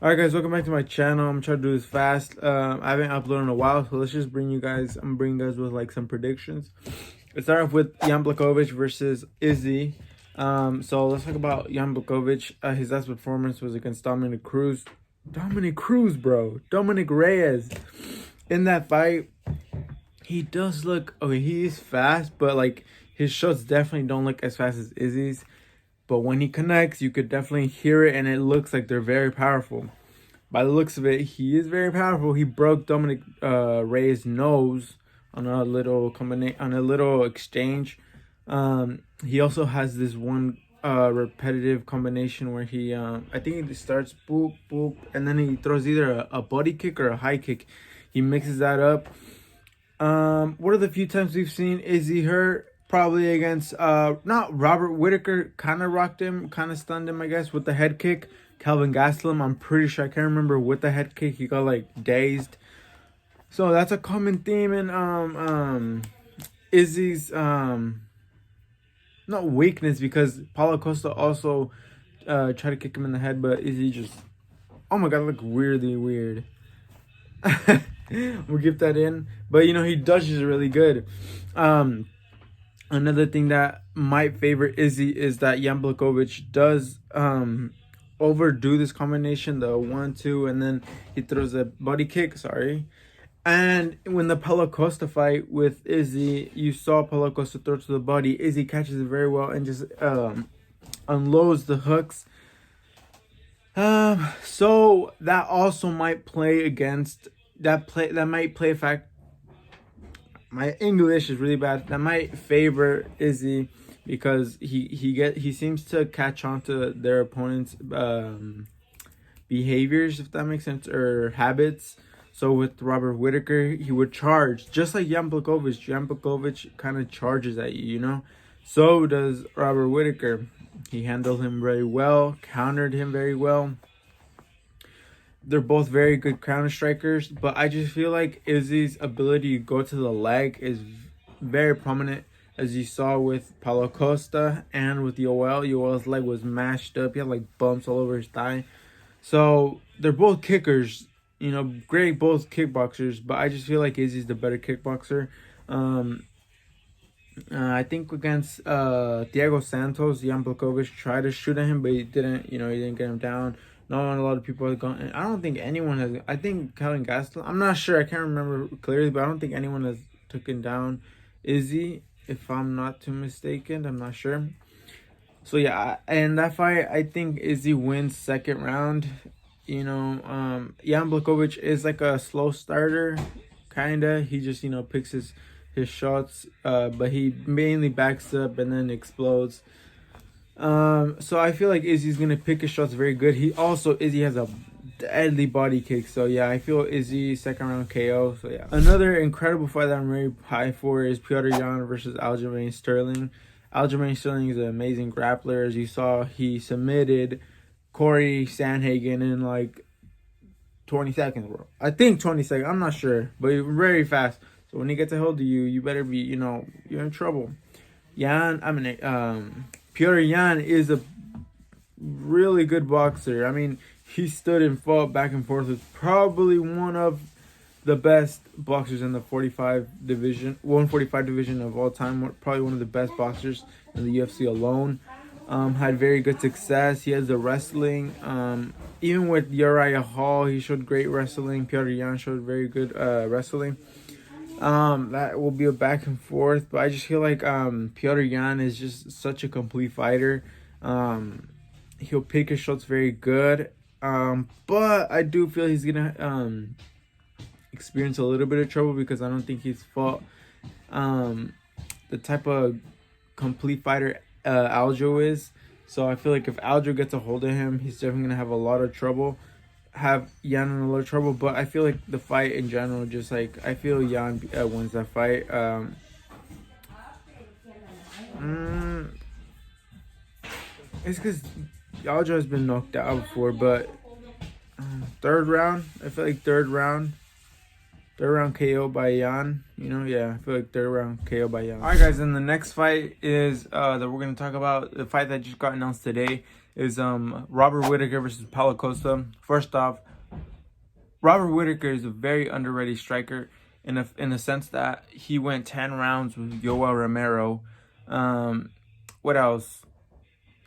Alright guys, welcome back to my channel. I'm trying to do this fast. I haven't uploaded in a while, so let's just bring you guys, I'm bringing you guys with like some predictions. Let's start off with Yamblacovich versus Izzy. So let's talk about Yamblacovich. His last performance was against Dominic Cruz. Dominic Cruz, bro. Dominic Reyes. In that fight, he does look, okay, he is fast, but like his shots definitely don't look as fast as Izzy's. But when he connects, you could definitely hear it, and it looks like they're very powerful. By the looks of it, he is very powerful. He broke Dominic Reyes' nose on a little exchange. He also has this one repetitive combination where he, I think he starts boop boop, and then he throws either a body kick or a high kick. He mixes that up. What are the few times we've seen Izzy hurt? Probably against not Robert Whitaker, kind of rocked him, kind of stunned him, I guess, with the head kick. Calvin Gastelum, I'm pretty sure, I can't remember, with the head kick, he got like dazed. So that's a common theme in Izzy's not weakness, because Paulo Costa also tried to kick him in the head, but Izzy just, oh my god, look weirdly weird. We'll get that in, but you know, he dodges really good. Another thing that might favor Izzy is that Yamblacovich does overdo this combination, the 1-2, and then he throws a body kick, and when the Paulo Costa fight with Izzy, you saw Paulo Costa throw to the body. Izzy catches it very well and just unloads the hooks. So that also might play against that might play a fact. My English is really bad. That might favor Izzy, because he seems to catch on to their opponent's behaviors, if that makes sense, or habits. So with Robert Whitaker, he would charge just like Yamblacovich. Yamblacovich kind of charges at you, you know. So does Robert Whitaker. He handled him very well, countered him very well. They're both very good counter strikers, but I just feel like Izzy's ability to go to the leg is very prominent, as you saw with Paulo Costa and with Yoel. Yoel's leg was mashed up. He had like bumps all over his thigh. So they're both kickers, you know, great both kickboxers, but I just feel like Izzy's the better kickboxer. I think against Diego Santos, Yamblacovich tried to shoot at him, but he didn't, you know, he didn't get him down. Not a lot of people have gone. I don't think anyone has. I think Calvin Gastelum, I'm not sure. I can't remember clearly, but I don't think anyone has taken down Izzy, if I'm not too mistaken. I'm not sure. So yeah, and that fight, I think Izzy wins second round. You know, Yamblacovich is like a slow starter, kinda. He just, you know, picks his shots, but he mainly backs up and then explodes. So I feel like Izzy's gonna pick his shots very good. Izzy has a deadly body kick. So yeah, I feel Izzy second round KO. So yeah. Another incredible fight that I'm very high for is Peorian versus Algerian Sterling. Algerian Sterling is an amazing grappler. As you saw, he submitted Corey Sandhagen in like 20 seconds, bro. I think 20 seconds. I'm not sure, but very fast. So when he gets a hold of you, you better be, you know, you're in trouble. Peorian is a really good boxer. I mean, he stood and fought back and forth with probably one of the best boxers in the 145 division of all time. Probably one of the best boxers in the UFC alone. Had very good success. He has the wrestling. Even with Uriah Hall, he showed great wrestling. Peorian showed very good wrestling. That will be a back and forth, but I just feel like Peorian is just such a complete fighter. He'll pick his shots very good, but I do feel he's gonna experience a little bit of trouble, because I don't think he's fought the type of complete fighter Aljo is. So I feel like if Aljo gets a hold of him, he's definitely gonna have a lot of trouble. Have Yan in a lot of trouble, but I feel like the fight in general, just like I feel Yan wins that fight. It's because Aljo has been knocked out before, but third round, I feel like third round third round KO by Yan. You know, yeah, I feel like third round KO by Yan. All right, guys, and the next fight is that we're gonna talk about. The fight that just got announced today is Robert Whitaker versus Paulo Costa. First off, Robert Whitaker is a very underrated striker in the sense that he went 10 rounds with Yoel Romero. What else?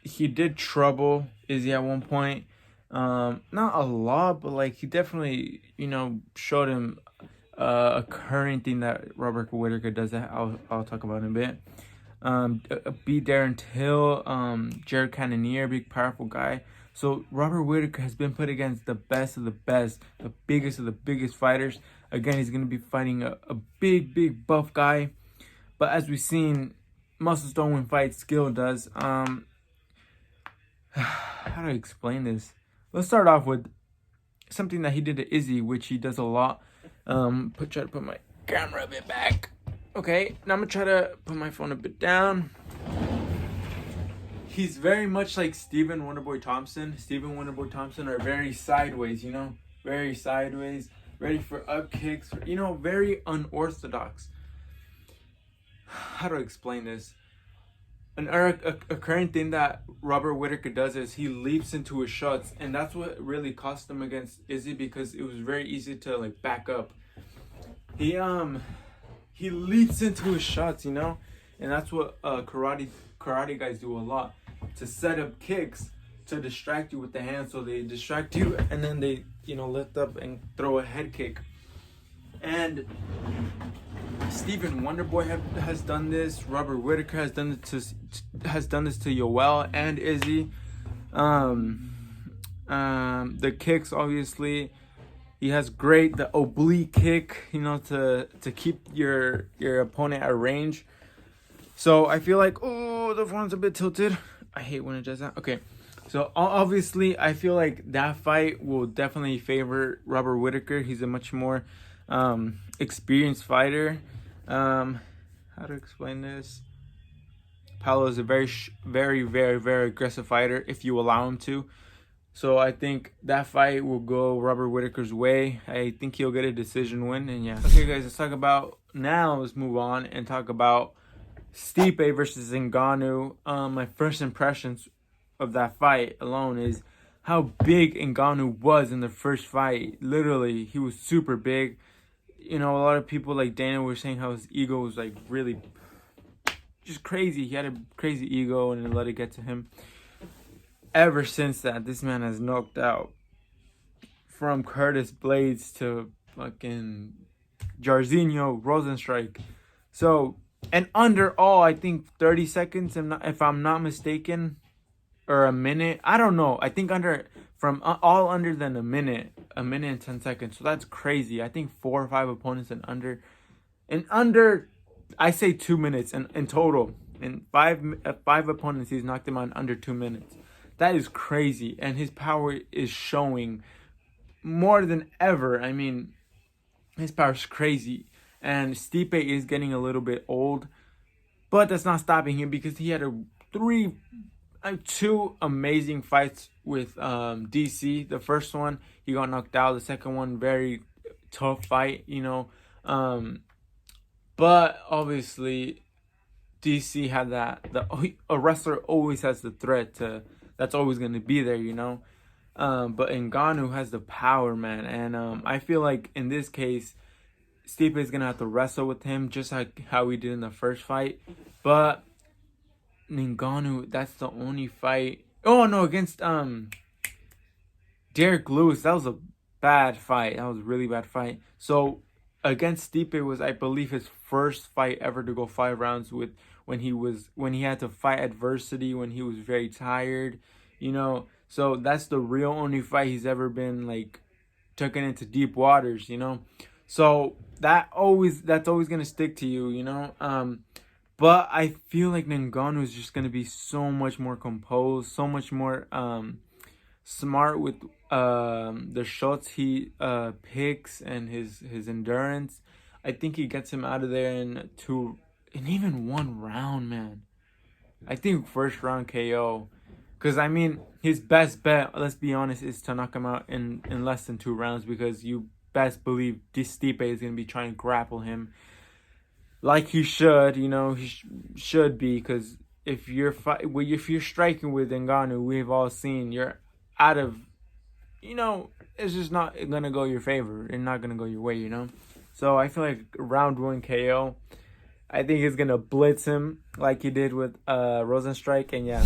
He did trouble Izzy at one point. Not a lot, but like he definitely, you know, showed him a current thing that Robert Whitaker does that I'll talk about in a bit. Beat Darren Till, Jared Cannonier, big powerful guy. So Robert Whitaker has been put against the best of the best, the biggest of the biggest fighters. Again, he's gonna be fighting a big buff guy. But as we've seen, muscles don't win fights, skill does. How do I explain this? Let's start off with something that he did to Izzy, which he does a lot. Try to put my camera a bit back. Okay, now I'm gonna try to put my phone a bit down. He's very much like Stephen Wonderboy Thompson. Stephen Wonderboy Thompson are very sideways, you know, very sideways, ready for up kicks, you know, very unorthodox. How do I explain this? A current thing that Robert Whitaker does is he leaps into his shots, and that's what really cost him against Izzy, because it was very easy to like back up. He leaps into his shots, you know, and that's what karate guys do a lot, to set up kicks to distract you with the hands. So they distract you and then they, you know, lift up and throw a head kick. And Stephen Wonderboy has done this. Robert Whitaker has done this to Yoel and Izzy. The kicks, obviously, he has the oblique kick, you know, to keep your opponent at range. So I feel like, oh, the front's a bit tilted. I hate when it does that. Okay, so obviously I feel like that fight will definitely favor Robert Whitaker. He's a much more experienced fighter. How to explain this? Paulo is a very aggressive fighter if you allow him to. So I think that fight will go Robert Whitaker's way. I think he'll get a decision win, and yeah. Okay, guys, let's move on and talk about Stipe versus Zinganu. My first impressions of that fight alone is how big Ngannou was in the first fight. Literally, he was super big. You know, a lot of people like Dana were saying how his ego was like really just crazy. He had a crazy ego and let it get to him. Ever since that, this man has knocked out from Curtis Blades to fucking Jairzinho Rosenstrike. So, and under all, I think 30 seconds, if I'm not mistaken, or a minute. I don't know. I think under than a minute and 10 seconds. So that's crazy. I think 4 or 5 opponents in under, I say 2 minutes in total. And five opponents, he's knocked him out in under 2 minutes. That is crazy, and his power is showing more than ever. I mean, his power is crazy, and Stipe is getting a little bit old, but that's not stopping him because he had 2 amazing fights with DC. The first one, he got knocked out. The second one, very tough fight, you know. But obviously, DC had a wrestler always has the threat that's always going to be there, you know. But Ngannou has the power, man. And I feel like in this case, Stipe is going to have to wrestle with him just like how we did in the first fight. But Ngannou, that's the only fight. Oh, no, against Derek Lewis. That was a bad fight. That was a really bad fight. So against Stipe was, I believe, his first fight ever to go 5 rounds when he had to fight adversity, when he was very tired, you know. So that's the real only fight he's ever been like taken into deep waters, you know. So that's always gonna stick to you, you know. But I feel like Ngannou is just gonna be so much more composed, so much more smart with the shots he picks and his endurance. I think he gets him out of there in even 1 round, man. I think first round KO. Because, I mean, his best bet, let's be honest, is to knock him out in less than 2 rounds, because you best believe Stipe is going to be trying to grapple him like he should. You know, he should be, because if you're striking with Zinganu, we've all seen you're out of, you know, it's just not gonna go your favor and not gonna go your way, you know. So I feel like round 1 KO. I think he's gonna blitz him like he did with Rosenstrike. And yeah,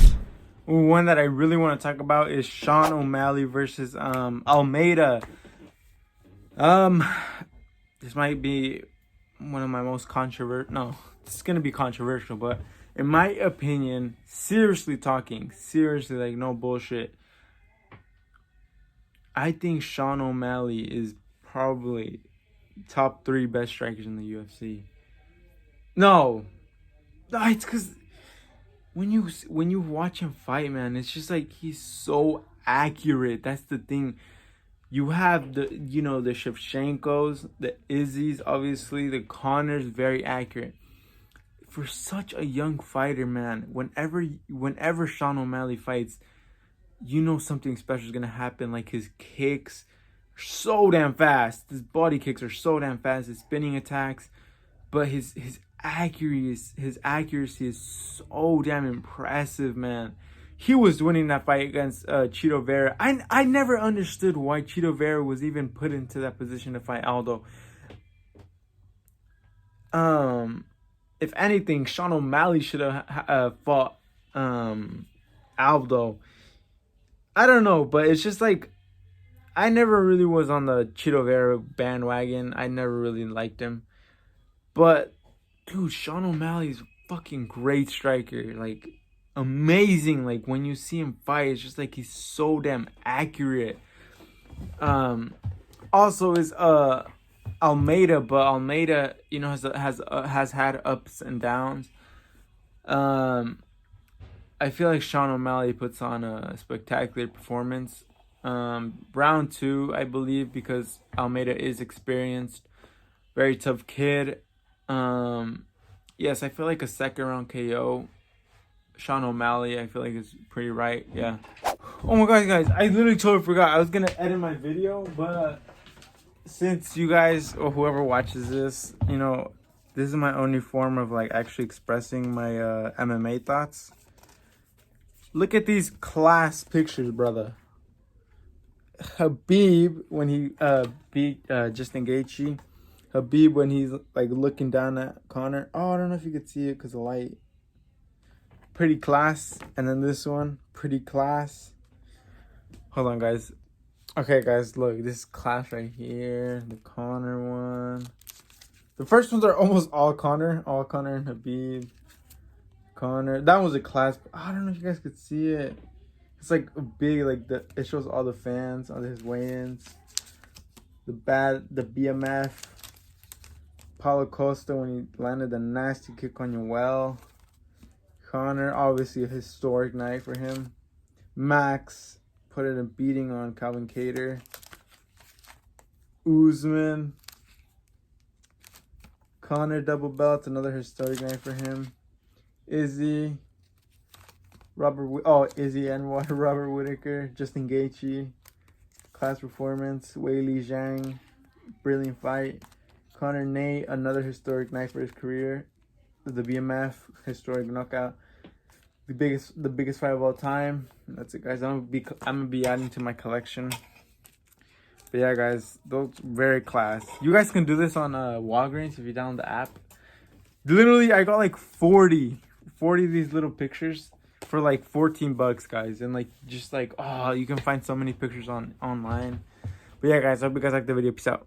one that I really want to talk about is Sean O'Malley versus Almeida. This might be one of my most controversial. No, this is gonna be controversial, but in my opinion, seriously, like no bullshit, I think Sean O'Malley is probably top 3 best strikers in the UFC. No, it's because when you watch him fight, man, it's just like he's so accurate. That's the thing. You have the Shevchenkos, the Izzy's, obviously, the Connors, very accurate. For such a young fighter, man, whenever Sean O'Malley fights, you know something special is gonna happen. Like, his kicks are so damn fast. His body kicks are so damn fast. His spinning attacks, but his accuracy is so damn impressive, man. He was winning that fight against Chito Vera. I never understood why Chito Vera was even put into that position to fight Aldo. If anything, Sean O'Malley should have fought Aldo. I don't know, but it's just like, I never really was on the Chito Vera bandwagon. I never really liked him. But, dude, Sean O'Malley's a fucking great striker. Like, amazing. Like, when you see him fight, it's just like he's so damn accurate. Also is Almeida, but Almeida, you know, has had ups and downs. I feel like Sean O'Malley puts on a spectacular performance. Round 2, I believe, because Almeida is experienced, very tough kid. Yes, I feel like a second round KO. Sean O'Malley, I feel like is pretty right. Yeah. Oh my God, guys, I literally totally forgot. I was gonna edit my video, but since you guys or whoever watches this, you know, this is my only form of like actually expressing my MMA thoughts. Look at these class pictures, brother. Habib when he beat Justin Gaethje. Habib when he's like looking down at Connor. Oh, I don't know if you could see it because of light. Pretty class. And then this one, pretty class. Hold on, guys. Okay, guys, look. This is class right here. The Connor one. The first ones are almost all Connor. All Connor and Habib. Connor. That was a class. I don't know if you guys could see it. It's like a big, like, it shows all the fans, all his weigh-ins. The BMF. Paulo Costa when he landed a nasty kick on Yoel. Connor, obviously a historic night for him. Max put in a beating on Calvin Kattar. Usman. Connor double belt, another historic night for him. Izzy. Izzy and Robert Whitaker. Justin Gaethje. Class performance. Weili Zhang. Brilliant fight. Connor Nate, another historic night for his career. The BMF, historic knockout. The biggest fight of all time. That's it, guys. I'm gonna be adding to my collection. But yeah, guys, those very class. You guys can do this on Walgreens if you download the app. Literally, I got like 40 of these little pictures for like $14, guys. And like, just like, oh, you can find so many pictures online. But yeah, guys, I hope you guys liked the video. Peace out.